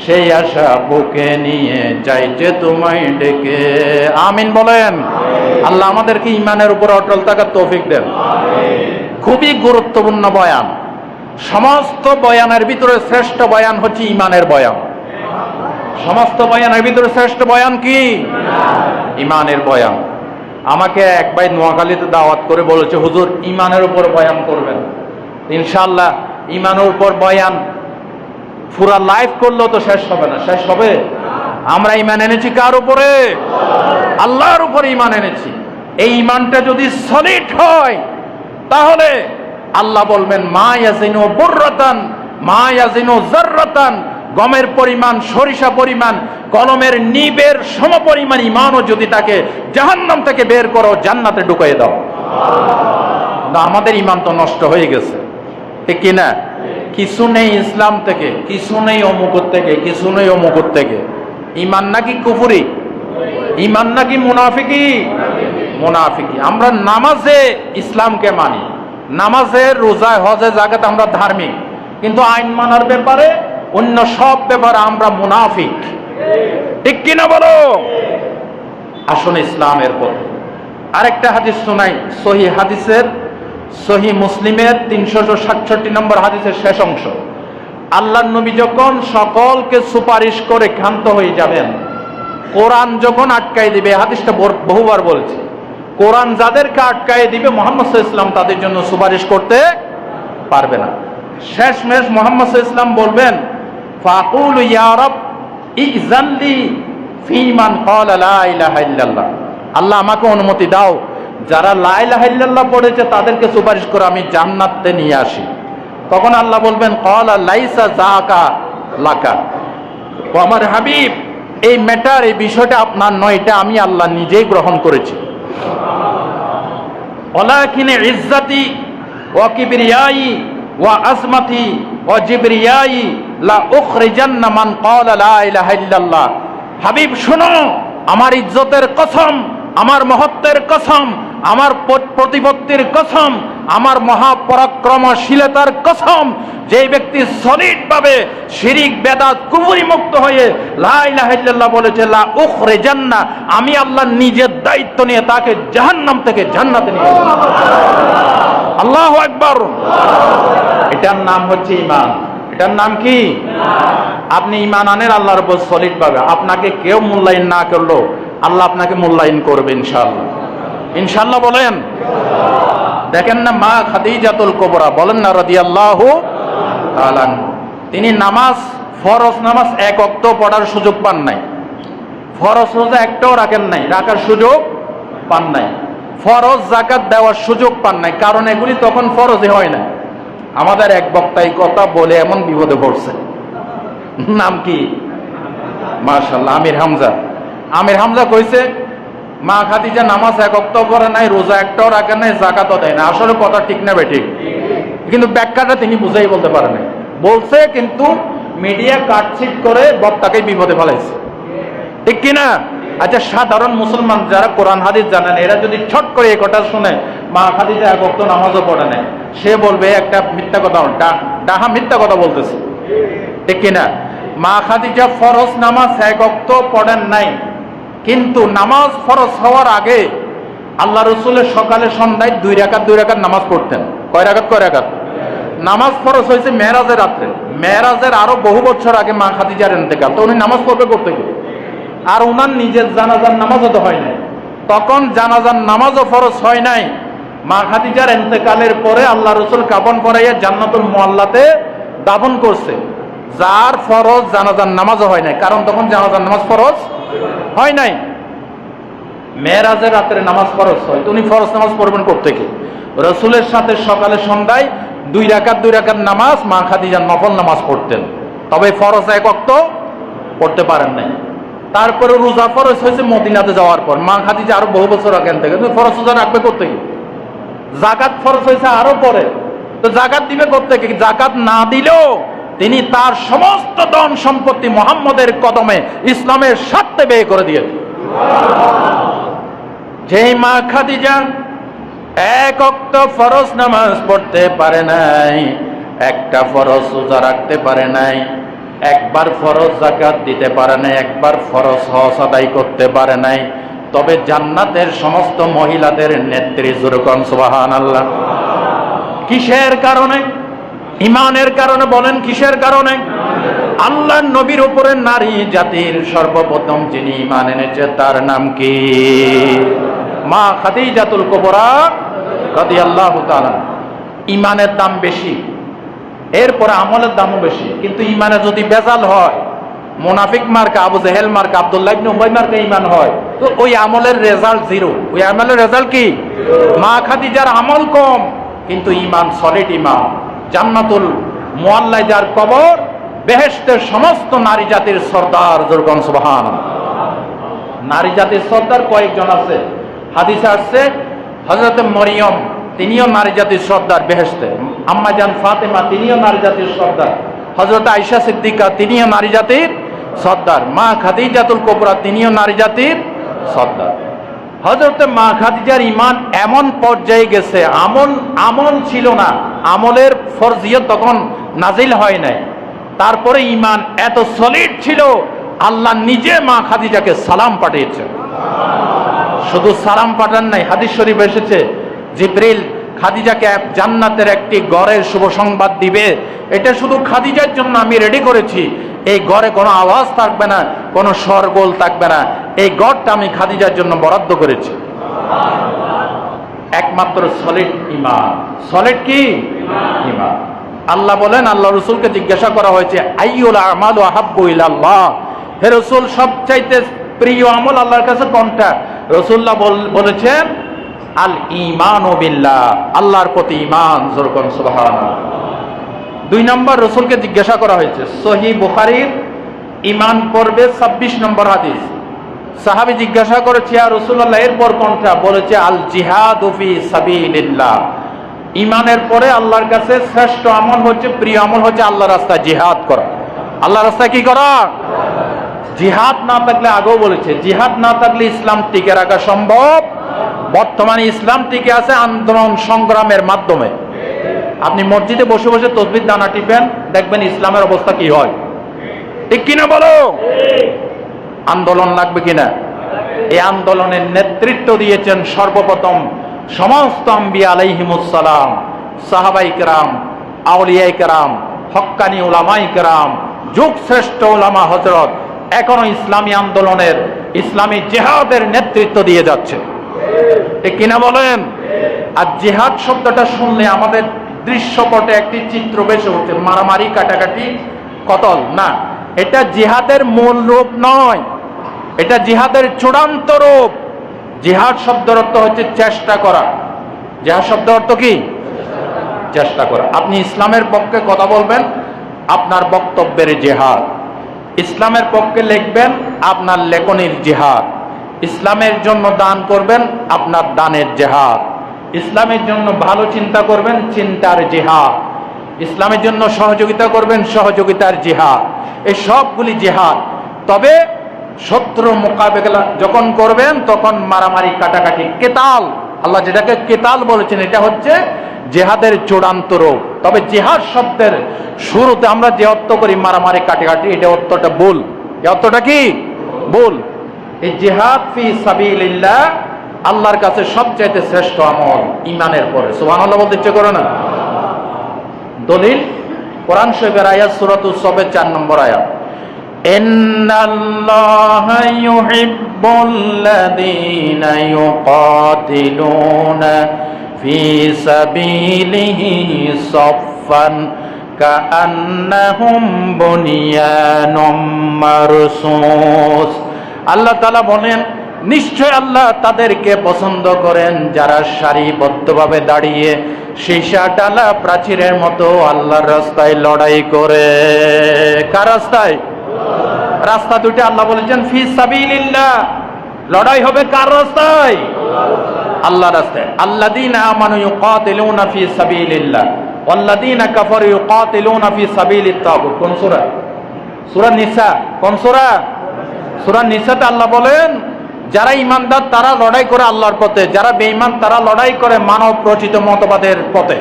সেই আশা বুকে নিয়ে যাই যে তোমায় ডেকে। আমিন বলেন। আল্লাহ আমাদেরকে ঈমানের উপর অটল থাকার তৌফিক দেন। খুবই গুরুত্বপূর্ণ বয়ান। সমস্ত বয়ানের ভিতরে শ্রেষ্ঠ বয়ান হচ্ছে ঈমানের বয়ান। সমস্ত বয়ানের ভিতরে শ্রেষ্ঠ বয়ান কি? ঈমানের বয়ান। আমাকে এক ভাই নোয়াখালীতে দাওয়াত করে বলেছে, হুজুর ঈমানের উপর বয়ান করবেন। ইনশাআল্লাহ ঈমানের উপর বয়ান পুরা লাইফ করলেও তো শেষ হবে না। শেষ হবে? আমরা ঈমান এনেছি কার উপরে? আল্লাহর উপরে ঈমান এনেছি। এই ঈমানটা যদি সলিড হয়, তাহলে আল্লাহ বলবেন মা ইয়াজিনু বুররাতান মা ইয়াজিনু যাররাতান, গমের পরিমাণ সরিষা পরিমাণ, কলমের নিবের সমপরিমাণ ঈমানও যদি তাকে জাহান্নাম থেকে বের করো, জান্নাতে ঢুকিয়ে দাও। না, আমাদের ঈমান তো নষ্ট হয়ে গেছে, ঠিক কি না? কিছু নেই ইসলাম থেকে, কিছু নেই অমুকত থেকে, কিছু নেই অমুকত থেকে। ঈমান নাকি কুফরি? ঈমান নাকি মুনাফিকি? মুনাফিকি। আমরা নামাজে ইসলামকে মানি, নামাজে রোজায় হজে জাকাত আমরা ধার্মিক, কিন্তু আইন মানার ব্যাপারে, অন্য সব ব্যাপারে আমরা মুনাফিক, ঠিক কিনা বলো? আসুন ইসলামের পথে। আরেকটা হাদিস শোনাই, সহিহ হাদিসের, সহিহ মুসলিমের 367 নম্বর হাদিসের শেষ অংশ। আল্লাহর নবী যখন সকলকে সুপারিশ করে ক্ষান্ত হয়ে যাবেন, কোরআন যখন আটকাই দিবে, হাদিসটা বহুবার বলছে, কোরআন যাদেরকে আটকাই দিবে মুহাম্মদ সাল্লাল্লাহু আলাইহি ওয়াসাল্লাম তাদের জন্য সুপারিশ করতে পারবে না। শেষমেশ মুহাম্মদ সাল্লাল্লাহু আলাইহি ওয়াসাল্লাম বলবেন, ফাকুলু ইয়া রাব ইযানলি ফীমান ক্বালা লা ইলাহা ইল্লাল্লাহ, আল্লাহ আমাকে অনুমতি দাও, যারা লা ইলাহা ইল্লাল্লাহ পড়েছে তাদেরকে সুপারিশ করে আমি জান্নাতে নিয়ে আসি। তখন আল্লাহ বলবেন, ক্বালা লাইসা যাকা লাকা, ও আমার হাবিব, এই ম্যাটার, এই বিষয়টা আপনার নয়, এটা আমি আল্লাহ নিজেই গ্রহণ করেছি। ওয়ালাকিন ইজ্জতি ওয়া কিবরিয়াই ওয়া আজমাতি ওয়া জিবরিয়াই লা উখরিজান্না মান ক্বালা লা ইলাহা ইল্লাল্লাহ। হাবিব শুনো, আমার ইজ্জতের কসম, আমার মহত্বের কসম, আমার প্রতিপত্তির কসম, আমার মহাপরাক্রমশীলতার কসম, যে ব্যক্তি সলিড ভাবে শিরিক বেদাত কুফরি মুক্ত হয়ে লা ইলাহা ইল্লাল্লাহ বলেছে, লা উখরিজান্না, আমি আল্লাহ নিজের দায়িত্ব নিয়ে তাকে জাহান্নাম থেকে জান্নাতে নিয়ে যাব। আল্লাহু আকবার। এটার নাম হচ্ছে ঈমান। এটার নাম কি? আপনি ঈমান আনেন আল্লাহর উপর সলিড ভাবে, আপনাকে কেউ মূল্যায়ন না করলো আল্লাহ আপনাকে মূল্যায়ন করবে ইনশাআল্লাহ। ইনশাআল্লাহ বলেন। দেখেন না মা খাদিজাতুল কুবরা, বলেন না রাদিয়াল্লাহু তাআলা, তিনি নামাজ, ফরজ নামাজ এক ওয়াক্ত পড়ার সুযোগ পান নাই, ফরজ রোজা একটাও রাখেন নাই, রাখার সুযোগ পান নাই, ফরজ যাকাত দেওয়ার সুযোগ পান নাই, কারণ এগুলি তখন ফরজই হয় না। আমাদের এক বক্তাই কথা বলে এমন বিপদে পড়ছে, নাম কি মাশাআল্লাহ আমির হামজা। আমির হামজা কইছে মা খাদিজা নামাজ এক ওয়াক্ত পড়ে নাই, রোজা একটাও রাখেন নাই, যাকাতও দেয় না। আসলে কথা ঠিক না বেঠিক, কিন্তু ব্যাখ্যাটা তিনি বুঝাই বলতে পারেন নাই, বলছে কিন্তু মিডিয়া কাটছিট করে বক্তাকে বিপদে ফেলাইছে, ঠিক কিনা? আচ্ছা, সাধারণ মুসলমান যারা কোরআন হাদিস জানেন, এরা যদি ছট করে এই কথা শুনে মা খাদিজা এক ওয়াক্ত নামাজও পড়ে নাই, সে বলবে একটা মিথ্যা কথা, ডাহা মিথ্যা কথা বলতেছে, ঠিক কিনা? মা খাদিজা ফরজ নামাজ এক ওয়াক্ত পড়েন নাই, কিন্তু নামাজ ফরজ হওয়ার আগে আল্লাহ রসুলের সকালে সন্ধ্যায় 2 রাকাত নামাজ পড়তেন। কয় রাকাত? নামাজ ফরজ হয়েছে মেরাজের রাত্রে, মেরাজের আরো বহু বছর আগে মা খাদিজার ইন্তেকাল, তো উনি নামাজ পড়বে করতে গিয়ে, আর উনার নিজের জানাজার নামাজও তো হয় নাই, তখন জানাজার নামাজও ফরজ হয় নাই। মা খাদিজার ইন্তেকালের পরে আল্লাহ রসুল কাফন পরাইয়া জান্নাতুল মুআল্লাতে দাফন করছে, যার ফরজ জানাজার নামাজও হয় নাই, কারণ তখন জানাজার নামাজ ফরজ হয় নাই। মেরাজের রাত্রে নামাজ ফরজ হয়, তো উনি ফরজ নামাজ পড়বেন করতে গিয়ে রসুলের সাথে সকালে সন্ধ্যায় 2 রাকাত নামাজ মা খাদিজার নফল নামাজ পড়তেন, তবে ফরজ এক ওয়াক্ত পড়তে পারেন নাই। তারপরে রোজা ফরজ হয়েছে মদিনাতে যাওয়ার পর, মা খাদিজা আরো বহু বছর আগে থেকে, তুমি ফরজ রোজা রাখবে করতে গিয়ে। যাকাত ফরজ হয়েছে আরো পরে, তো যাকাত দিবে করতে গিয়ে, যাকাত না দিলেও তিনি তার সমস্ত ধন সম্পত্তি মুহাম্মদের কদমে ইসলামের স্বার্থে ব্যয় করে দিয়েছেন। যেই মা খাদিজা এক ওয়াক্ত ফরজ নামাজ পড়তে পারে নাই, একটা ফরজ রোজা রাখতে পারে নাই, একবার ফরজ যাকাত দিতে পারে নাই, একবার ফরজ হজ আদায় করতে পারে নাই, তবে জান্নাতের সমস্ত মহিলাদের নেত্রী, জোরকন সুবহানাল্লাহ। কিসের কারণে? ইমানের কারণে। বলেন কিসের কারণে? আল্লাহর নবীর উপরে নারী জাতির সর্বপ্রথম যিনি ঈমান এনেছে তার নাম কি? মা খাদিজাতুল কুবরা রাদিয়াল্লাহু তাআলা। ঈমানের দাম বেশি, এরপরে আমলের দামও বেশি, কিন্তু ঈমানে যদি বেজাল হয়, মুনাফিক মার্কা, আবু জেহেল মার্কা, আব্দুল্লাহ ইবনে উবাই মার্কা ঈমান হয়, তো ওই আমলের রেজাল্ট জিরো। ওই আমলের রেজাল্ট কি? মা খাদিজার আমল কম, কিন্তু ঈমান সলিড ঈমান। জান্নাতুল মুআল্লায় যার কবর, বেহেশতের সমস্ত নারী জাতির সর্দার, জোরগণ সুবহানাল্লাহ। নারী জাতির সর্দার কয়েকজন আছে, হাদিসে আসছে হযরত মরিয়ম, তিনিও নারী জাতির সর্দার বেহেশতে, আম্মা জান ফাতেমা তিনিও নারী জাতির সর্দার, হযরত আয়েশা সিদ্দিকা তিনিও নারী জাতির সর্দার, মা খাদিজাতুল কুবরা তিনিও নারী জাতির সর্দার। হযরত মা খাদিজার ঈমান এমন পর্যায়ে গেছে, আমল ছিল না, আমলের ফরজিয়ত তখন নাজিল হয় নাই, তারপরে ঈমান এত সলিড ছিল, আল্লাহ নিজে মা খাদিজাকে সালাম পাঠিয়েছেন। শুধু সালাম পাঠান নাই, হাদিস শরীফ এসেছে জিবরিল খাদিজাকে জান্নাতের একটি ঘরের শুভ সংবাদ দিবে, এটা শুধু খাদিজার জন্য আমি রেডি করেছি, এই ঘরে কোনো আওয়াজ থাকবে না, কোনো শোরগোল থাকবে না, এই ঘরটা আমি খাদিজার জন্য বরাদ্দ করেছি। একমাত্র সলিড ঈমান। সলিড কি? ঈমান। আল্লাহ বলেন, আল্লাহ রাসূলকে জিজ্ঞাসা করা হয়েছে আইয়ুল আমালু আহাব্বু ইলাল্লাহ, হে রাসূল সবচাইতে প্রিয় আমল আল্লাহর কাছে কোনটা? রাসূলুল্লাহ বলেছেন আল ঈমানু বিল্লাহ, আল্লাহর প্রতি ঈমান, জোরকন সুবহানাল্লাহ। 2 নম্বর রাসূলকে জিজ্ঞাসা করা হয়েছে, সহিহ বুখারীর ঈমান পর্বে 26 নম্বর হাদিস, সাহাবী জিজ্ঞাসা করেছে ইয়া রাসূলুল্লাহ এরপর কোনটা? বলেছে আল জিহাদু ফি সাবিলিল্লাহ, ঈমানের পরে আল্লাহর কাছে শ্রেষ্ঠ আমল হচ্ছে, প্রিয় আমল হচ্ছে আল্লাহর রাস্তায় জিহাদ করা। আল্লাহর রাস্তায় কি করা? জিহাদ না থাকলে, আগেও বলেছে জিহাদ না থাকলে ইসলাম টিকে রাখা সম্ভব। বর্তমানে ইসলাম টিকে আছে আন্দোলন সংগ্রামের মাধ্যমে। আপনি মসজিদে বসে বসে তসবিহ দানা টিপেন, দেখবেন ইসলামের অবস্থা কি হয়, ঠিক কিনা বলো? আন্দোলন লাগবে কিনা? এই আন্দোলনের নেতৃত্ব দিয়েছেন সর্বপ্রথম সমস্ত আম্বিয়া আলাইহিমুস সালাম, সাহাবায়ে কেরাম, আউলিয়ায়ে কেরাম, হক্কানি উলামায়ে কেরাম, যুগ শ্রেষ্ঠ উলামা হযরত এখনো ইসলামী আন্দোলনের, ইসলামী জিহাদের নেতৃত্ব দিয়ে যাচ্ছে। ঠিক কিনা বলেন? আর জিহাদ শব্দটা শুনলে আমাদের দৃশ্যপটে একটি চিত্র বেশি হচ্ছে, মারামারি, কাটাকাটি, কতল না। এটা জিহাদের মূল রূপ নয়, এটা জিহাদের চূড়ান্ত রূপ। জিহাদ শব্দের অর্থ হচ্ছে চেষ্টা করা। জিহাদ শব্দের অর্থ কি? চেষ্টা করা। আপনি ইসলামের পক্ষে কথা বলবেন, আপনার বক্তব্যের জিহাদ। ইসলামের পক্ষে লিখবেন, আপনার লেখনির জিহাদ। ইসলামের জন্য দান করবেন, আপনার দানের জিহাদ। ইসলামের জন্য ভালো চিন্তা করবেন, চিন্তার জিহাদ। ইসলামের জন্য সহযোগিতা করবেন, সহযোগিতার জিহাদ। এই সবগুলি জিহাদ। তবে শত্রু মোকাবেলা যখন করবেন তখন মারামারি, কাটাকাটি, কেতাল, আল্লাহ যেটাকে কেতাল বলেছেন, এটা হচ্ছে জিহাদের চূড়ান্ত রূপ। তবে জিহাদ শব্দের শুরুতে আমরা যে অর্থ করি মারামারি, কাটাকাটি, এটা অর্থটা ভুল। এই অর্থটা কি? ভুল। এই জিহাদ ফি সাবিলিল্লাহ আল্লাহর কাছে সবচাইতে শ্রেষ্ঠ আমল ঈমানের পরে। সুবহানাল্লাহ বলতে ইচ্ছে করে না? দলিল কোরআন শরীফের আয়াত সূরাতুস সফের 4 নম্বর আয়াত, ইন্নাল্লাহা ইউহিব্বুল্লাযীনা ইউকাতিলুনা ফি সাবিলিহি সাফফান কাআন্নাহুম বুনিয়ানুম মারসুস। আল্লাহ তাআলা বলেন, নিশ্চয় আল্লাহ তাদেরকে পছন্দ করেন যারা সারিবদ্ধভাবে দাঁড়িয়ে সীসা টালা প্রাচীরের মতো আল্লাহর রাস্তায় লড়াই করে। কার রাস্তায়? রাস্তা দুটো আল্লাহ বলেছেন ফি সাবিলিল্লাহ। লড়াই হবে কার রাস্তায়? আল্লাহর রাস্তায়। আল্লাযীনা আমানু ইউকাতিলুনা ফি সাবিলিল্লাহ ওয়াল্লাযীনা কাফারু ইউকাতিলুনা ফি সাবিলিত তাগুত। কোন সূরা? সূরা নিসা। কোন সূরা? সূরা নিসাতে আল্লাহ বলেন, যারা ইমানদার তারা লড়াই করে আল্লাহর পথে, যারা বেঈমান তারা লড়াই করে মানব রচিত মতবাদের পথে।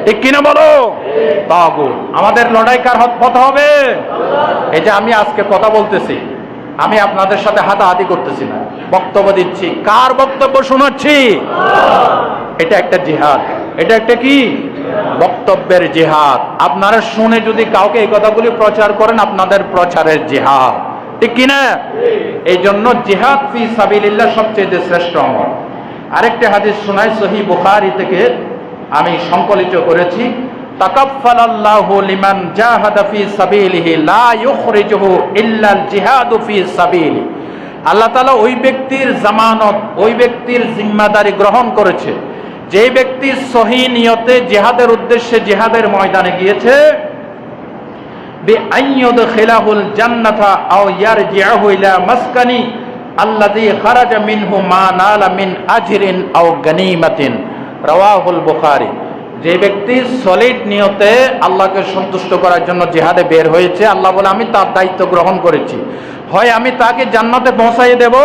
ঠিক কিনা বলো? তাগুত। আমাদের লড়াই কার পথে হবে? এই যে আমি আজকে কথা বলতেছি, আমি আপনাদের সাথে হাতাহাতি করতেছি না, বক্তব্য দিচ্ছি। কার বক্তব্য শোনাচ্ছি? এটা একটা জিহাদ। এটা একটা কি? বক্তব্যের জিহাদ। আপনারা শুনে যদি কাউকে এই কথাগুলি প্রচার করেন, আপনাদের প্রচারের জিহাদ। ঠিক কিনা? এই জন্য জিহাদ ফি সাবিলিল্লাহ সবচেয়ে শ্রেষ্ঠ আমল। আরেকটা হাদিস শোনাই সহিহ বুখারী থেকে, আমি সংকলিত করেছি। তাকাফফালাল্লাহু লিমান জাহাদা ফি সাবিলিহি লা ইউখরিজুহু ইল্লাল জিহাদু ফি সাবিলি। আল্লাহ তাআলা ওই ব্যক্তির জামানত, ওই ব্যক্তির জিম্মাদারি গ্রহণ করেছে যে ব্যক্তি সহিহ নিয়তে জিহাদের উদ্দেশ্যে জিহাদের ময়দানে গিয়েছে, বিআইয়ুদখিলাহুল জান্নাতা আও ইয়ারজিউহু ইলা মাসকানি আল্লাযী খারাজা মিনহু মা নালা মিন আজরিন আও গনিমাতিন। রাওয়াহুল বুখারী। যে ব্যক্তি সলিড নিয়তে আল্লাহকে সন্তুষ্ট করার জন্য জিহাদে বের হয়েছে, আল্লাহ বলে আমি তার দায়িত্ব গ্রহণ করেছি, হয় আমি তাকে জান্নাতে পৌঁছাইয়ে দেব,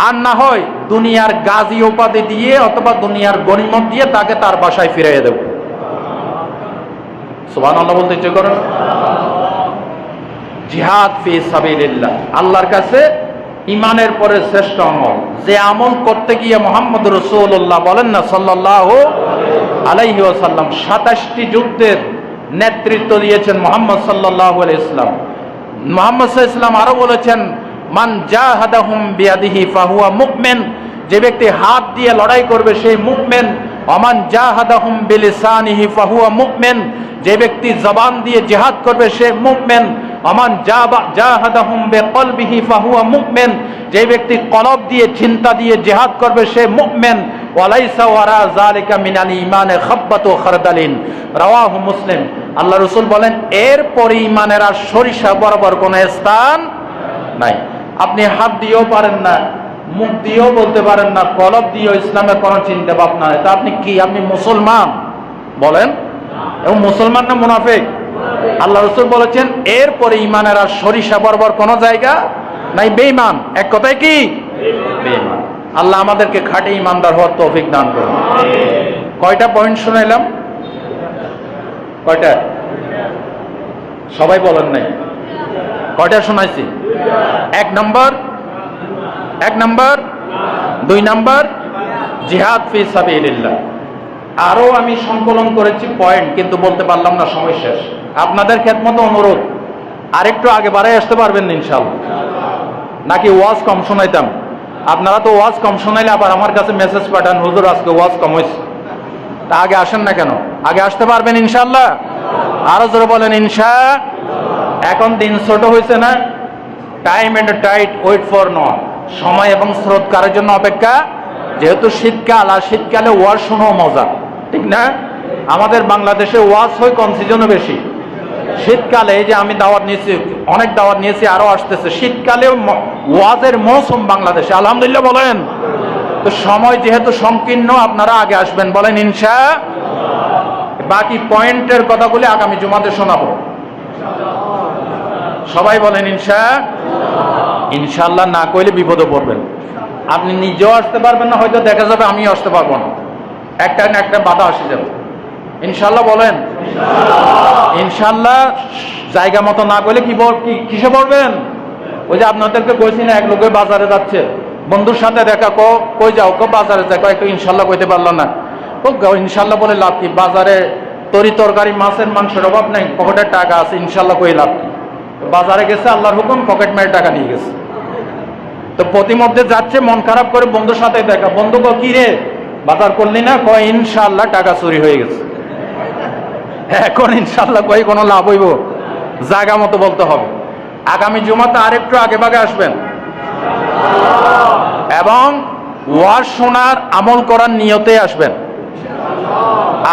আর না হয় দুনিয়ার গাজী উপাধি দিয়ে অথবা দুনিয়ার গনিমত দিয়ে তাকে তার বাসায় ফিরিয়ে দেব। সুবহানাল্লাহ বলতে ইচ্ছে করেন? জিহাদ ফি সাবিলিল্লাহ আল্লাহর কাছে ঈমানের পরে শ্রেষ্ঠ আমল। যে আমল করতে গিয়ে মুহাম্মদ রাসূলুল্লাহ বলেন না সাল্লাল্লাহু আলাইহি ওয়াসাল্লাম 27টি যুদ্ধের নেতৃত্ব দিয়েছেন মুহাম্মদ সাল্লাল্লাহু আলাইহি ওয়াসাল্লাম। মুহাম্মদ সাল্লাল্লাহু আলাইহি ওয়াসাল্লাম আরো বলেছেন, মান জাহাদাহুম বিয়াদিহি ফাহুয়া মুমিন। যে ব্যক্তি হাত দিয়ে লড়াই করবে সেই মুমিন। ওমান জাহাদাহুম বিলিসানিহি ফাহুয়া মুমিন। যে ব্যক্তি জবান দিয়ে জিহাদ করবে সে মুমিন। ওমান জাহাদাহুম বিকলবিহি ফাহুয়া মুমিন। যে ব্যক্তি কলব দিয়ে, চিন্তা দিয়ে জিহাদ করবে সে মুমিন। ওয়ালাইসা ওয়ারা যালিকা মিনাল ঈমানে খাব্বাতু খারদালিন। রাওয়াহু মুসলিম। আল্লাহ রাসূল বলেন, এর পরে ঈমানের আর সরিষা বরাবর কোনো স্থান নাই। আপনি হাত দিয়েও পারেন না, মুখ দিয়েও বলতে পারেন না, কলব দিয়েও ইসলামের কোনো চিন্তা ভাবনা নেই, তা আপনি কি? আপনি মুসলমান বলেন? এবং মুসলমান না মুনাফিক? আল্লাহ রাসূল বলেছেন, এরপরে ঈমানের আর সরিষা বরাবর কোনো জায়গা নাই, বেঈমান। এক কথায় কি? বেঈমান। আল্লাহ আমাদেরকে খাঁটি ঈমানদার হওয়ার তৌফিক দান করুন। কয়টা পয়েন্ট শুনাইলাম? কয়টা? সবাই বলেন নাই। কয়টা শোনাইছি? 1 নম্বর, 2 নম্বর জিহাদ ফি সাবিলিল্লাহ। আরো আমি সংকলন করেছি পয়েন্ট, কিন্তু বলতে পারলাম না, সময় শেষ। আপনাদের খেদমত অনুরোধ, আরেকটু আগে বাড়াই আসতে পারবেন না ইনশাআল্লাহ? নাকি ওয়াজ কম শোনাইতাম? আপনারা তো ওয়াজ কম শোনাইলে আবার আমার কাছে মেসেজ পাঠান, হুজুর আজকে ওয়াজ কম হয়েছে। তা আগে আসেন না কেন? আগে আসতে পারবেন ইনশাআল্লাহ? আরো জোরে বলেন ইনশা। এখন দিন ছোট হয়েছে না? Time and tide wait for none. সময় এবং স্রোত কারের জন্য অপেক্ষা। যেহেতু শীতকাল, আর শীতকালে ওয়াজ শোনাও মজা, ঠিক না? আমাদের বাংলাদেশে ওয়াজ হয় কোন সিজনে বেশি? শীতকালে। এই যে আমি দাওয়াত নিয়েছি, অনেক দাওয়াত নিয়েছি, আরো আসতেছে। শীতকালে ওয়াজের মৌসুম বাংলাদেশে, আলহামদুলিল্লাহ বলেন। তো সময় যেহেতু সংকীর্ণ, আপনারা আগে আসবেন, বলেন ইনশা। বাকি পয়েন্টের কথাগুলি আগামী জুমাতে শোনাবো। সবাই বলেন ইনশা। ইনশাআল্লাহ না কইলে বিপদে পড়বেন। আপনি নিজেও আসতে পারবেন না, হয়তো দেখা যাবে আমিও আসতে পারবো না, একটা না একটা বাধা আসে যাবে। ইনশাআল্লাহ বলেন ইনশাআল্লাহ। জায়গা মতো না করলে কিসে পড়বেন? ওই যে আপনাদেরকে কইছি না, এক লোকে বাজারে যাচ্ছে, বন্ধুর সাথে দেখা, কই যাও? বাজারে যাও। একটু ইনশাআল্লাহ কইতে পারলো না। ইনশাআল্লাহ বলে লাভ কি? বাজারে তরি তরকারি, মাছের মাংসের অভাব নাই, পকেটের টাকা আছে, ইনশাআল্লাহ কই লাভ কি? বাজারে গেছে, আল্লাহর হুকুম, পকেট মেরে টাকা নিয়ে গেছে। তো প্রতিমধ্যে যাচ্ছে, মন খারাপ করে বন্ধুর সাথে দেখা। বন্ধু কি রে, বাজার করলি না? কয় ইনশাআল্লাহ টাকা চুরি হয়ে গেছে। এখন ইনশাআল্লাহ কই কোনো লাভ হইব? জায়গা মতো বলতে হবে। আগামী জুমাতে আরেকটু আগে ভাগে আসবেন এবং ওয়াজ শোনার, আমল করার নিয়তে আসবেন।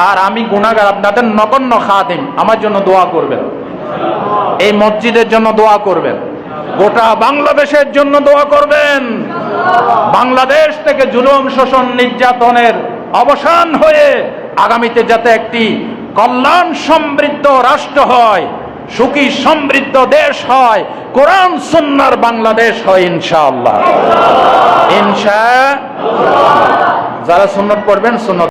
আর আমি গুনাহগার, আপনাদের নগণ্য খাদিম, আমার জন্য দোয়া করবেন, এই মসজিদের জন্য দোয়া করবেন, গোটা বাংলাদেশের জন্য দোয়া করবেন। বাংলাদেশ থেকে জুলুম, শোষণ, নির্যাতনের অবসান হয়ে আগামীতে যাতে একটি কল্যাণ সমৃদ্ধ রাষ্ট্র হয়, সুখী সমৃদ্ধ দেশ হয়, কোরআন সুন্নাহর বাংলাদেশ হয় ইনশাআল্লাহ। ইনশাআল্লাহ। যারা সুন্নত পড়বেন, সুন্নত